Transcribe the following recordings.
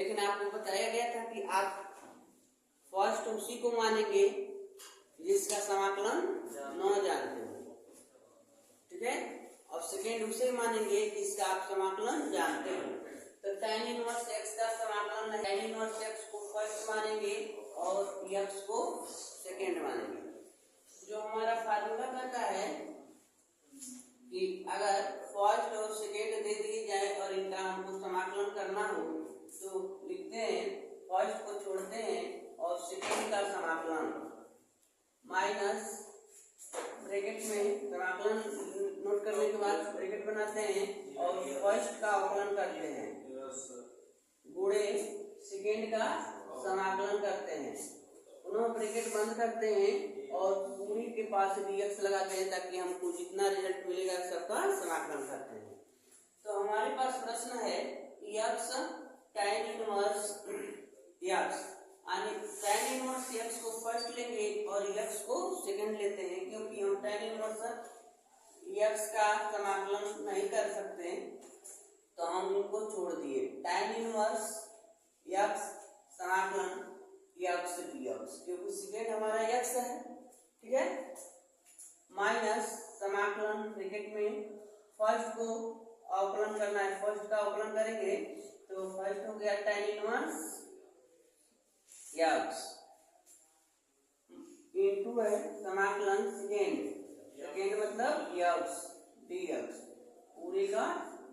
लेकिन आपको बताया गया था कि आप फर्स्ट उसी को मानेंगे जिसका समाकलन न जानते हो, ठीक है। और सेकेंड उसे मानेंगे जिसका आप समाकलन जानते हो। तो tan इनवर्स x का समाकलन है, tan इनवर्स x को फर्स्ट मानेंगे और x को सेकेंड मानेंगे। जो हमारा फार्मूला कहता है कि अगर फर्स्ट और सेकेंड दे दिए जाए और इनका हमको समाकलन करना हो तो लिखते हैं फर्स्ट को छोड़ते हैं और सेकेंड का समाकलन माइनस ब्रैकेट में समाकलन नोट करने के बाद ब्रैकेट बनाते हैं और फर्स्ट का अवकलन करते हैं गुणे सेकेंड का समाकलन करते हैं, पुनः ब्रैकेट बंद करते हैं और पूरी के पास dx लगाते हैं ताकि हमको जितना रिजल्ट मिलेगा सबका समाकलन करते हैं। तो हमारे पास प्रश्न है x tan इनवर्स x, यानी tan इनवर्स x को फर्स्ट लेंगे और x को सेकंड लेते हैं, क्योंकि हम tan इनवर्स x का समाकलन नहीं कर सकते तो हम इनको छोड़ दिए। tan इनवर्स x समाकलन x dx, क्योंकि सेकंड हमारा x है, ठीक है, माइनस समाकलन ब्रैकेट में फर्स्ट को अवकलन करना है, फर्स्ट का अवकलन करेंगे तो फर्स्ट हो गया tan इनवर्स x इनटू है समाकलन सेकेंड, सेकेंड मतलब x dx पूरे का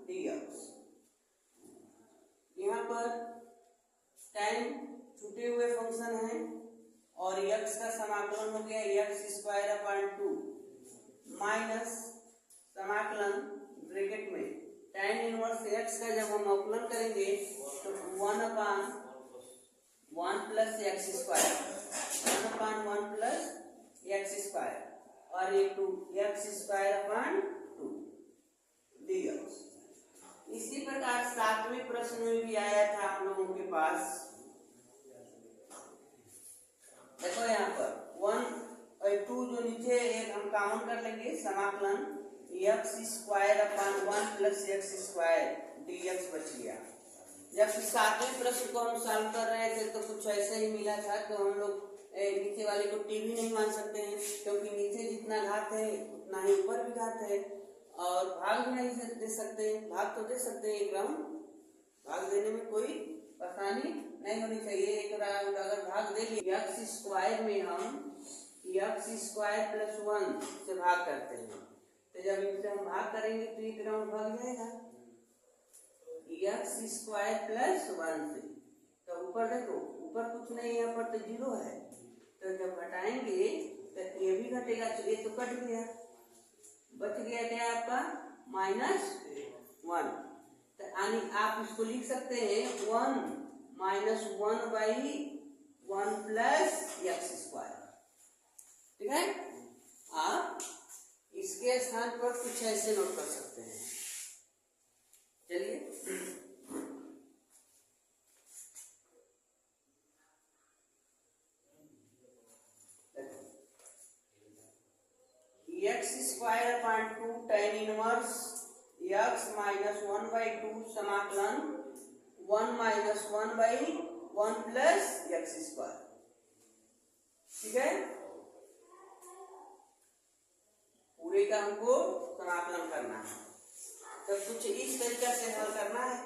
dx। यहाँ पर tan छूटे हुए फंक्शन है और x का समाकलन हो गया x स्क्वायर अपॉन 2 माइनस समाकलन ब्रैकेट में tan इनवर्स x का जब हम अवकलन करेंगे तो 1 upon 1 plus x square, 1 upon 1 plus x square और ये 2 x स्क्वायर अपॉन 2 dx। इसी प्रकार सातवें प्रश्न में भी आया था आप लोगों के पास, देखो यहाँ पर 1 और 2 जो नीचे एक हम कॉमन कर लेंगे, समाकलन x square upon 1 plus x square dx बच गया। जब सातवें प्रश्न को हम सॉल्व कर रहे थे तो कुछ ऐसे ही मिला था, तो हम लोग नीचे वाले को t भी नहीं मान सकते हैं, क्योंकि नीचे जितना घात है उतना ही ऊपर भी घात है, और भाग भी नहीं दे सकते। भाग तो दे सकते हैं, एक राउंड भाग देने में कोई परेशानी नहीं होनी चाहिए। एक राउंड अगर भाग दे लिया, x स्क्वायर में हम x स्क्वायर प्लस 1 से भाग करते हैं, तो जब इनसे हम भाग करेंगे तो एक राउंड भाग जाएगा x स्क्वायर प्लस 1 से। तो ऊपर देखो, ऊपर कुछ नहीं, यहाँ पर तो 0 है, तो जब घटाएंगे तो ये भी घटेगा, तो ये तो कट गया, बच गया क्या आपका -1। तो यानी आप इसको लिख सकते हैं 1 minus 1 by 1 plus x square, ठीक है। आप इसके स्थान पर कुछ ऐसे नोट कर सकते हैं। चलिए x square upon 2 tan inverse x minus 1 by 2 समाकलन 1 minus 1 by 1 plus x square, ठीक है। पूरे का हमको समाकलन करना है, तो कुछ इस तरीका से हल करना है।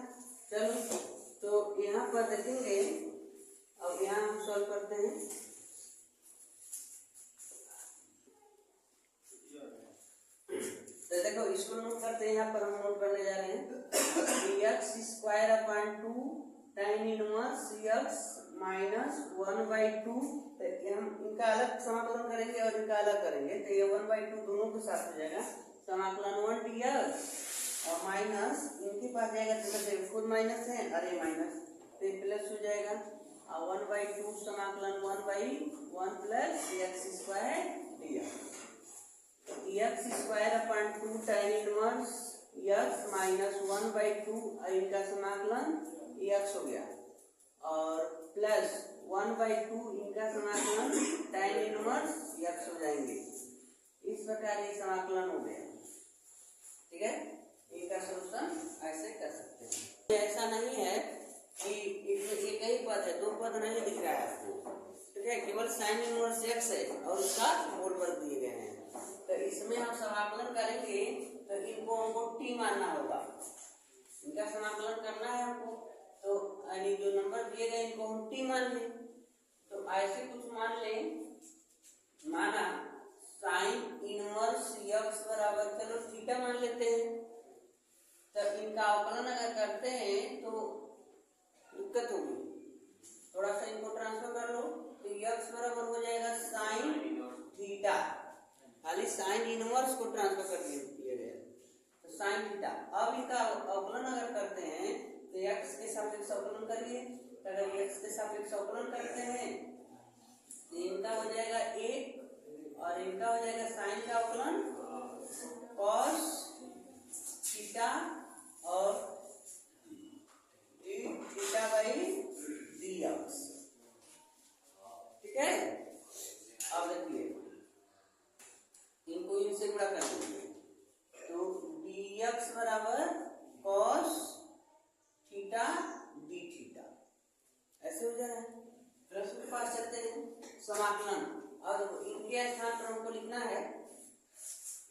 चलो तो यहाँ पर देखेंगे, अब यहाँ हम सॉल्व करते हैं। तो देखो इसको नोट करते हैं, यहाँ पर हम नोट करने जा रहे हैं x square upon 2 tan inverse x minus 1 by 2, हम इनका अलग समाकलन करेंगे और इनका अलग करेंगे, तो ये 1 बाई 2 दोनों के साथ हो जाएगा, समाकलन 1 dx और माइनस इनके पास जाएगा तो खुद माइनस है और ये माइनस, तो ये प्लस हो जाएगा, और 1 बाई 2 समाकलन 1 by 1 plus x square dx। x square upon 2 tan inverse x minus 1 by 2 इनका समाकलन x हो गया, और प्लस 1 बाई 2 इनका समाकलन tan इनवर्स x हो जाएंगे। इस प्रकार ये समाकलन हो गया, ठीक है। इनका सॉल्यूशन ऐसे कर सकते हैं। ऐसा नहीं है कि पद है, दो पद नहीं दिख रहा है आपको, ठीक है, केवल साइन इनवर्स एक्स है और उसका होल वर्ग दिए गए हैं। तो इसमें हम समाकलन करेंगे तो इनको हमको टी मानना होगा, इनका समाकलन करना है हमको, तो यानी जो नंबर दिए गए इनको हम टी मान लें। तो ऐसे कुछ मान लें, माना साइन इनवर्स एक्स बराबर, चलो थीटा मान लेते हैं। तो इनका अवकलन अगर करते हैं तो दिक्कत होगी, थोड़ा सा इनको ट्रांसफर कर लो, तो एक्स बराबर हो जाएगा साइन थीटा, खाली साइन इनवर्स को ट्रांसफर कर दिया गया तो साइन थीटा। अब इनका अवकलन अगर करते हैं तो एक्स के सापेक्ष अवकलन करिए, तो अगर एक्स के सापेक्ष अवकलन करते हैं तो इनका हो जाएगा एक और इनका हो जाएगा साइन का अवकलन cos थीटा और थीटा बाई dx, ठीक है। अब देखिए इनको इनसे गुणा कर देंगे, तो dx बराबर cos थीटा डी थीटा, ऐसे हो जा रहा है। प्रश्न के पास चलते हैं, समाकलन। अब इनके स्थान पर हमको लिखना है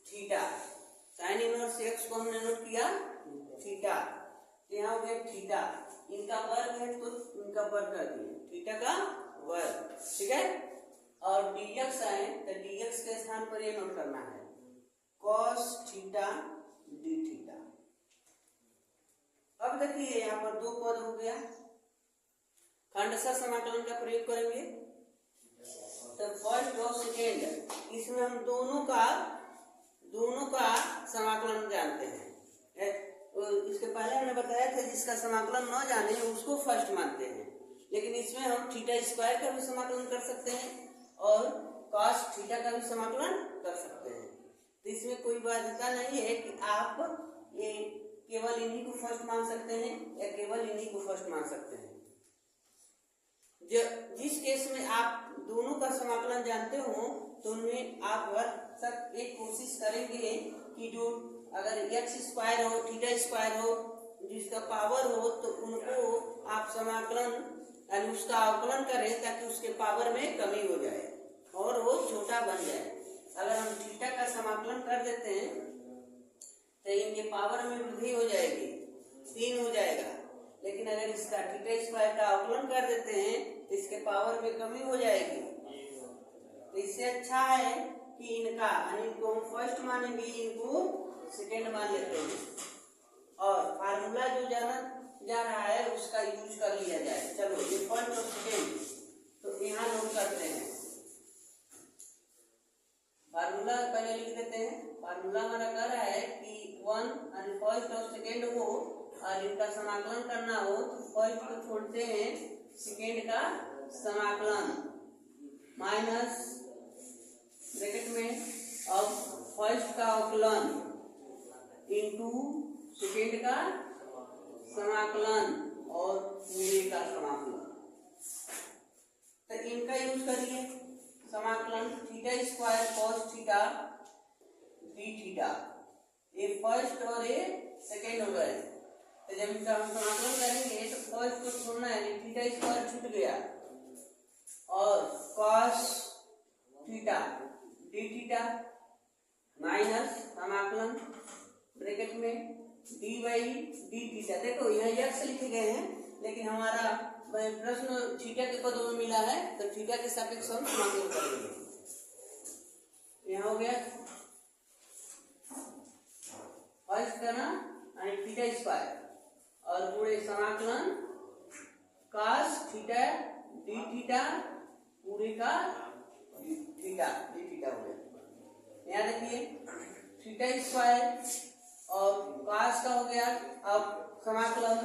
थीटा, साइन इनवर्स एक्स को हमने नोट किया थीटा, तो यहाँ हो गया थीटा, इनका वर्ग है तो इनका वर्ग कर दिए, थीटा का वर्ग, ठीक है। और dx आए तो dx के स्थान पर ये नोट करना है cos थीटा डी थीटा। अब देखिए यहाँ पर दो पद हो गया, खंडशः समाकलन का प्रयोग करेंगे। तो फर्स्ट और सेकेंड इसमें हम दोनों का समाकलन जानते हैं। इसके पहले हमने बताया था जिसका समाकलन न जाने उसको फर्स्ट मानते हैं, लेकिन इसमें हम थीटा स्क्वायर का भी समाकलन कर सकते हैं और cos थीटा का भी समाकलन कर सकते हैं। तो इसमें कोई बाध्यता नहीं है कि आप ये केवल इन्हीं को फर्स्ट मान सकते हैं या केवल इन्हीं को फर्स्ट मान सकते हैं। जिस केस में आप दोनों का समाकलन जानते हो तो उनमें आप हर तक एक कोशिश करेंगे कि जो अगर एक्स स्क्वायर हो थीटा स्क्वायर हो जिसका पावर हो तो उनको आप समाकलन यानी उसका अवकलन करें ताकि उसके पावर में कमी हो जाए और वो छोटा बन जाए। अगर हम थीटा का समाकलन कर देते हैं तो इनके पावर में वृद्धि हो जाएगी, 3 हो जाएगा, लेकिन अगर इसका थीटा स्क्वायर का अवकलन कर देते हैं तो इसके पावर में कमी हो जाएगी। तो इससे अच्छा है कि इनका इनको हम फर्स्ट मानेंगे, इनको सेकेंड मान लेते हैं और फार्मूला जो जाना जा रहा है उसका यूज कर लिया जाए। चलो ये फर्स्ट और सेकेंड तो यहाँ नोट करते हैं, फार्मूला पहले लिख देते हैं। फार्मूला हमारा कह रहा है कि 1 और फर्स्ट और सेकेंड हो और इनका समाकलन करना हो तो फर्स्ट को छोड़ते हैं, सेकेंड का समाकलन माइनस ब्रैकेट में अब फर्स्ट का अवकलन इनटू सेकेंड का समाकलन और पूरे का समाकलन। तो इनका यूज करिए समाकलन theta square cos theta D theta, ये फर्स्ट और ये सेकेंड हो गए। तो जब इनका हम समाकलन करेंगे तो फर्स्ट को छोड़ना है, थीटा स्क्वायर छूट गया और cos theta D theta minus समाकलन ब्रैकेट में डी बाई डी थीटा। देखो यहाँ एक्स लिखे गए हैं लेकिन हमारा प्रश्न थीटा के पदों में मिला है तो थीटा के सापेक्ष हम समाकलन करेंगे। यहाँ हो गया फर्स्ट करना थीटा स्क्वायर और पूरे समाकलन cos थीटा डी थीटा पूरे का थीटा डी थीटा हो गया। यहाँ देखिए थीटा स्क्वायर और cos का हो गया, अब समाकलन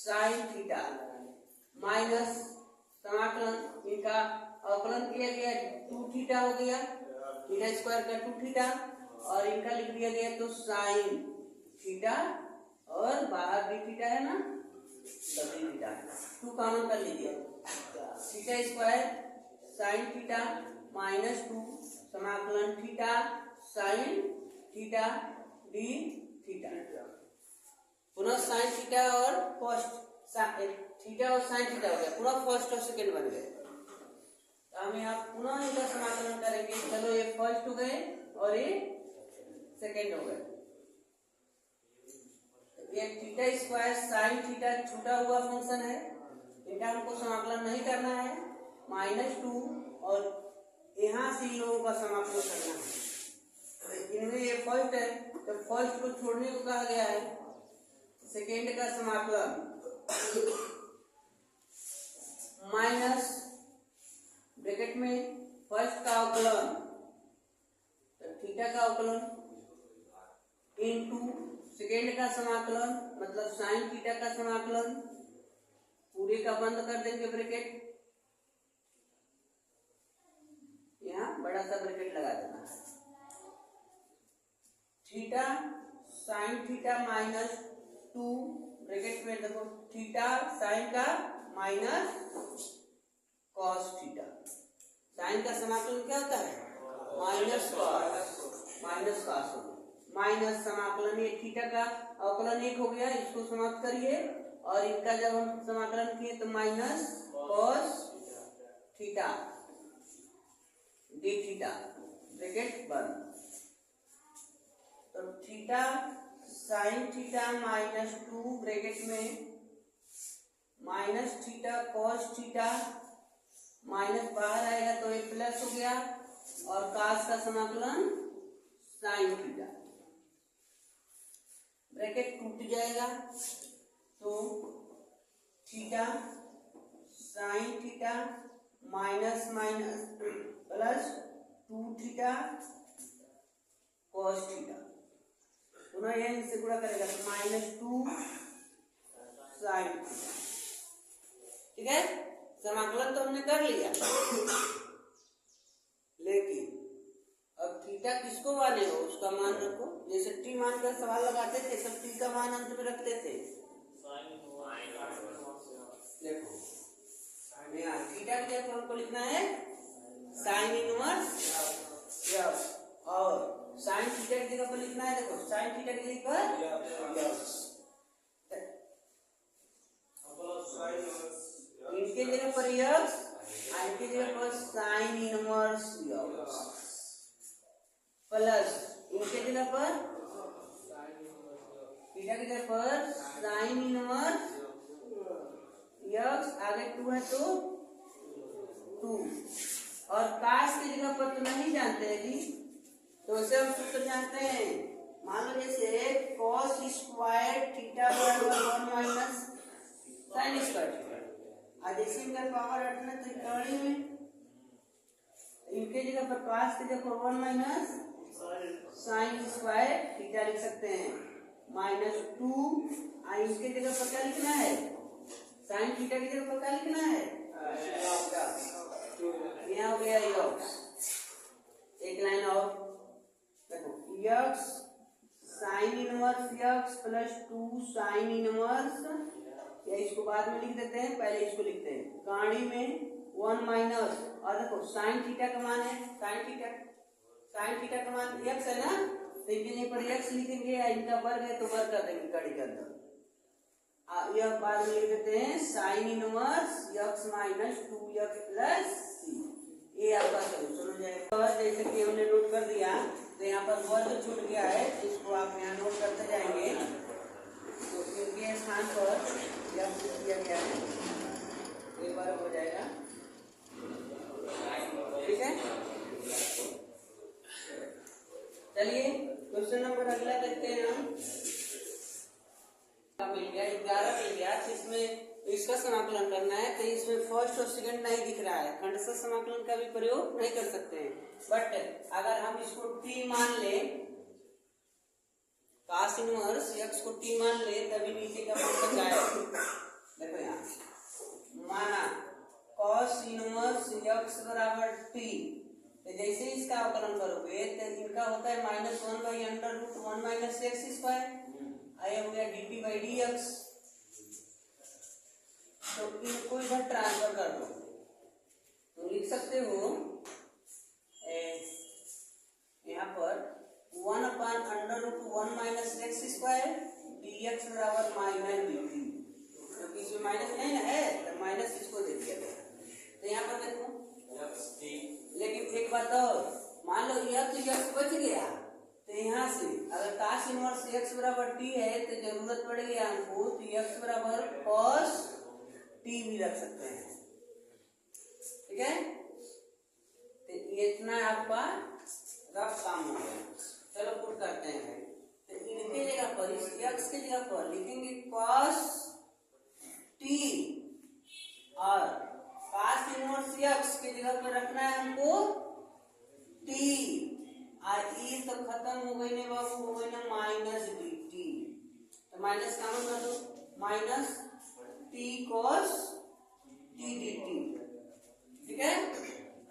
साइन थीटा माइनस समाकलन इनका अवकलन किया गया 2 थीटा हो गया, थीटा स्क्वायर का 2 थीटा और इनका लिख दिया गया तो साइन थीटा और बाहर भी थीटा है ना, डबल थीटा 2 कॉमन कर लीजिए, theta square sine theta minus 2 समाकलन theta sine theta D theta, पुनः साइन थीटा और फर्स्ट थीटा और साइन थीटा हो गया, पूरा फर्स्ट और सेकंड बन गए। हम यहाँ पुनः इनका समाकलन करेंगे। चलो ये फर्स्ट हो गए और ये सेकंड हो गए। ये थीटा स्क्वायर साइन थीटा छूटा हुआ फंक्शन है, इनका हमको समाकलन नहीं करना है। -2 और यहाँ से इन लोगों का समाकलन करना है। इनमें ये फर्स्ट है तो फर्स्ट को छोड़ने को कहा गया है। सेकेंड का समाकलन माइनस ब्रैकेट में फर्स्ट का अवकलन तो थीटा का अवकलन इनटू सेकेंड का समाकलन मतलब साइन थीटा का समाकलन, पूरे का बंद कर देंगे ब्रैकेट, यहाँ बड़ा सा ब्रैकेट लगा देना है। थीटा साइन थीटा -2 ब्रैकेट में देखो थीटा साइन का माइनस कॉस थीटा। साइन का समाकलन क्या होता है? माइनस कॉस माइनस समाकलन ये थीटा का अवकलन 1 हो गया, इसको समाप्त करिए और इनका जब हम समाकलन किए तो minus cos theta D theta bracket बंद। तो थीटा साइन थीटा -2 ब्रैकेट में minus theta cos theta, minus बाहर आएगा तो ये प्लस हो गया और कॉस का समाकलन साइन थीटा, ब्रैकेट टूट जाएगा तो theta sine theta minus minus plus 2 theta cos theta, पुनः यह इनसे गुणा करेगा तो -2 साइन थीटा। ठीक है, समाकलन तो हमने कर लिया, लेकिन अब थीटा किसको माने हो उसका मान रखो। जैसे टी मान कर सवाल लगाते थे सब टी का मान अंत में रखते थे। देखो यहाँ थीटा की जगह हमको लिखना है साइन इनवर्स यस, और साइन थीटा की जगह पर लिखना है, देखो साइन थीटा की जगह पर इनके जगह पर यस, इनके जगह पर साइन इनवर्स यस, प्लस इनके जगह पर थीटा की जगह पर साइन इनवर्स यक्स, आगे 2 है तो 2, और काश की जगह पर तो नहीं जानते हैं जी, तो इसे हम सूत्र जानते हैं। मान लो जैसे कॉस स्क्वायर थीटा बराबर 1 माइनस साइन स्क्वायर थीटा, आज जैसे इनका पावर रखना तो त्रिकोणीय में इनके जगह पर कॉस की जगह पर 1 माइनस साइन स्क्वायर थीटा लिख सकते हैं, -2 इसके जगह पर क्या लिखना है? साइन थीटा की जगह पर क्या लिखना है? यहाँ हो गया यक्स, एक लाइन और देखो x sign inverse x plus 2 sine inverse, या इसको बाद में लिख देते हैं, पहले इसको लिखते हैं गाड़ी में 1 माइनस, और देखो साइन थीटा का मान है साइन थीटा का मान यक्स है ना, तो इनके जगह पर यक्स लिखेंगे, इनका वर्ग है तो वर्ग कर देंगे गाड़ी के अंदर, यह बाद में लिख देते हैं sine inverse x -2 x plus C. ये आपका सॉल्यूशन हो जाएगा। जैसे कि हमने नोट कर दिया तो यहाँ पर वर्ग छूट गया है, इसको आप यहाँ नोट करते जाएंगे, तो इनके स्थान पर यक्स दिया गया है, ये वर्ग हो जाएगा। ठीक है, चलिए क्वेश्चन नंबर अगला देखते हैं हम। मिल गया 11 मिल गया, इसमें इसका समाकलन करना है, तो इसमें फर्स्ट और सेकंड नहीं दिख रहा है, खंडशः समाकलन का भी प्रयोग नहीं कर सकते हैं। बट अगर हम इसको t मान ले, cos इनवर्स x को t मान ले, तभी नीचे का फंक्शन आएगा। देखो यहाँ माना cos इनवर्स x बराबर t, तो जैसे इसका अवकलन करोगे तो इनका होता है -1/√1 माइनस एक्स स्क्वायर, आया हो गया dt/dx, तो इनको इधर ट्रांसफर कर दो, तो लिख सकते हो यहाँ पर 1/√1 माइनस एक्स स्क्वायर dx बराबर -dt, क्योंकि इसमें बराबर टी है तो जरूरत पड़ेगी हमको तो x बराबर cos टी भी रख सकते हैं, ठीक है। तो ये इतना आपका रफ काम हो गया। चलो पुट करते हैं। तो इनके जगह पर इस x के जगह पर लिखेंगे cos टी और cos इनवर्स x के जगह पर रखना है हमको टी और ई तो खत्म हो गई ने बाबू, हो गई ना माइनस डी टी। तो माइनस कॉमन कर दो, minus T cos T D T, ठीक है।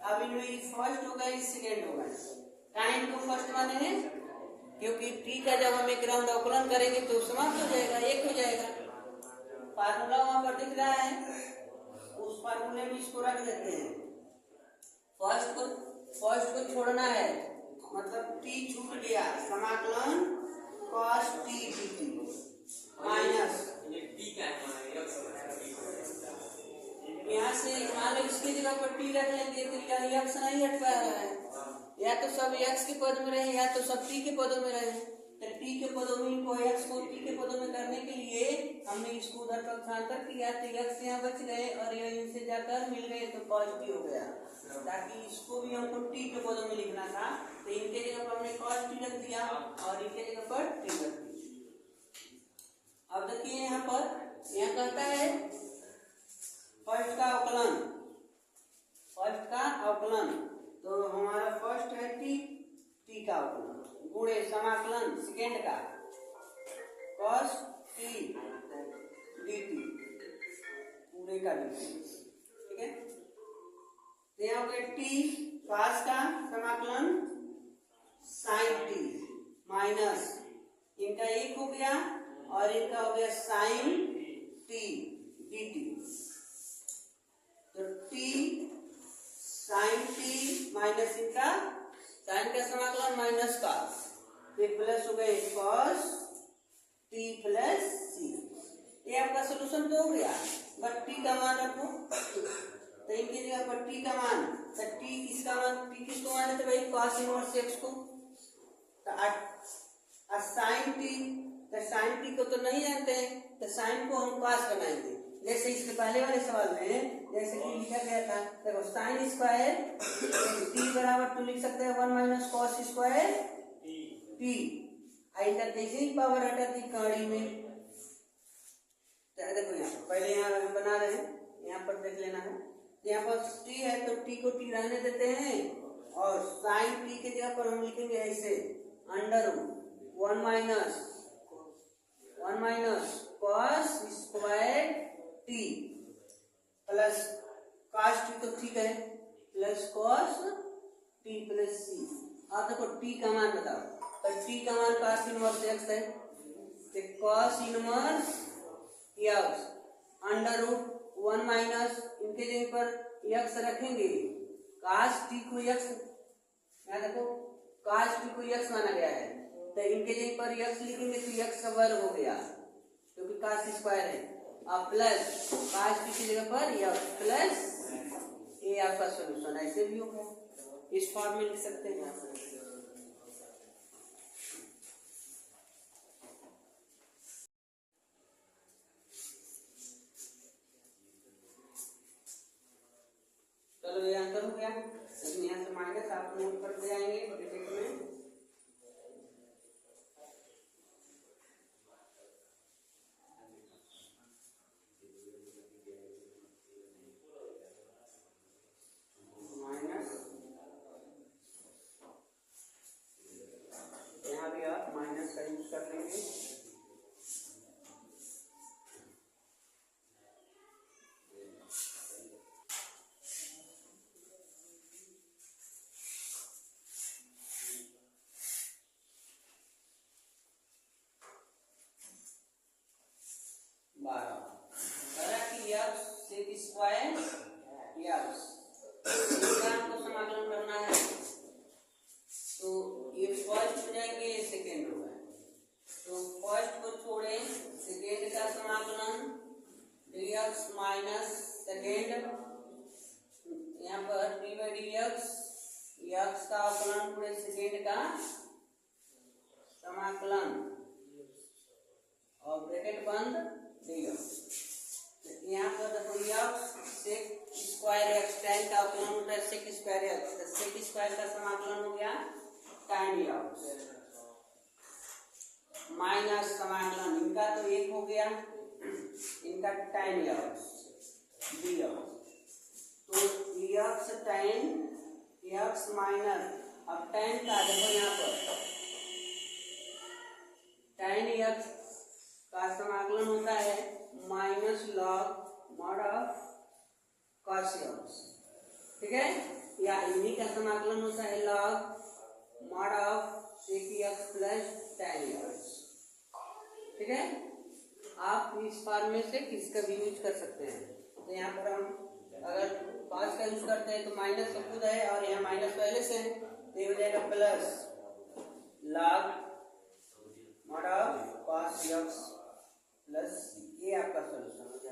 अब इनमें फर्स्ट होगा ये सेकेंड होगा। टाइम को फर्स्ट मानेंगे क्योंकि टी का जब हम एक राउंड अवकलन करेंगे तो समाप्त हो जाएगा, एक हो जाएगा। फार्मूला वहां पर दिख रहा है, उस फार्मूले में इसको रख देते हैं। फर्स्ट को छोड़ना है, मतलब टी छूट गया, समाकलन cos टी dt माइनस यहाँ से मान लो इसकी जगह पर टी रख लेंगे तो क्या x नहीं हट पा रहा है, या तो सब x के पद में रहे या तो सब t के पदों में रहे। तो t के पदों में इनको x को t के पदों में करने के लिए हमने इसको उधर पक्षांतर किया तो x यहाँ बच गए और ये इनसे जाकर मिल गए तो पॉजिटिव हो गया। ताकि इसको भी हमको t के पदों में लिखना था तो इनके जगह पर हमने cos t रख दिया और इनके जगह पर t रख दिया। अब देखिए यहाँ पर यहाँ कहता है फर्स्ट का अवकलन तो हमारा फर्स्ट है टी का अवकलन गुणे समाकलन सेकेंड का cos टी dt पूरे का dt, ठीक है। तो यहाँ हो गया टी cos का समाकलन sin टी माइनस इनका एक हो गया और इनका हो गया sin टी dt। तो टी sin टी माइनस इनका sin का समाकलन माइनस का फिर प्लस हो गए cos टी प्लस सी। ये आपका सोल्यूशन तो हो गया, बट टी का मान रखो तो इनकी जगह पर टी का मान तो टी किसका मान, टी किसको माने थे भाई cos इनवर्स x को। तो sin टी तो sin टी को तो नहीं जानते हैं तो sin को हम cos बनाएंगे। जैसे इसके पहले वाले सवाल में जैसे कि लिखा गया था, देखो साइन स्क्वायर टी बराबर तो लिख सकते हैं 1 माइनस कॉस स्क्वायर टी। आई का जैसे ही पावर हटा दी कड़ी में, देखो यहाँ पहले यहाँ बना रहे हैं, यहाँ पर देख लेना है। यहाँ पर टी है तो टी को टी रहने देते हैं और साइन टी के जगह पर हम लिखेंगे ऐसे under 1 minus cos square T plus cos T तो ठीक है प्लस cos टी प्लस सी। अब देखो टी का मान बताओ, तो टी का मान cos इनवर्स x है तो cos inverse x under root 1 minus इनके जगह पर x रखेंगे cos टी को x, यहाँ देखो cos टी को x माना गया है तो इनके जगह पर x लिखेंगे तो x का वर्ग हो गया क्योंकि cos स्क्वायर है और प्लस cos टी की जगह पर x प्लस ये आपका सॉल्यूशन ऐसे भी होगा, इस फॉर्म में लिख सकते हैं। चलो ये आंसर हो गया, लेकिन यहाँ से माइनस आप नोट करते जाएंगे ब्रैकेट में। माइनस का यूज कर लेंगे। स्क्वायर को समाकलन करना है तो ये फर्स्ट हो जाएंगे ये सेकेंड होगा। तो फर्स्ट को छोड़े सेकेंड का समाकलन dx माइनस सेकेंड यहाँ पर डी बाई डी एक्स का अवकलन पूरे सेकेंड का समाकलन और ब्रैकेट बंद dx। यहाँ पर देखो x sec square x tan का अवकलन होता है sec स्क्वायर x, तो sec स्क्वायर का समाकलन हो गया tan x माइनस समाकलन इनका तो एक हो गया, इनका tan x dx। तो dx tan x माइनस, अब tan का देखो यहाँ पर tan x का समाकलन होता है minus log mod of cos x, ठीक है, या इन्हीं का समाकलन होता है log mod of sec x plus tan x, ठीक है। आप इस फॉर्म में से किसका भी यूज कर सकते हैं। तो यहाँ पर हम अगर cos का यूज करते हैं तो माइनस तो खुद है और यहाँ माइनस पहले से है, तो ये हो जाएगा plus log mod of cos x plus, ये आपका सोल्यूशन हो जाएगा।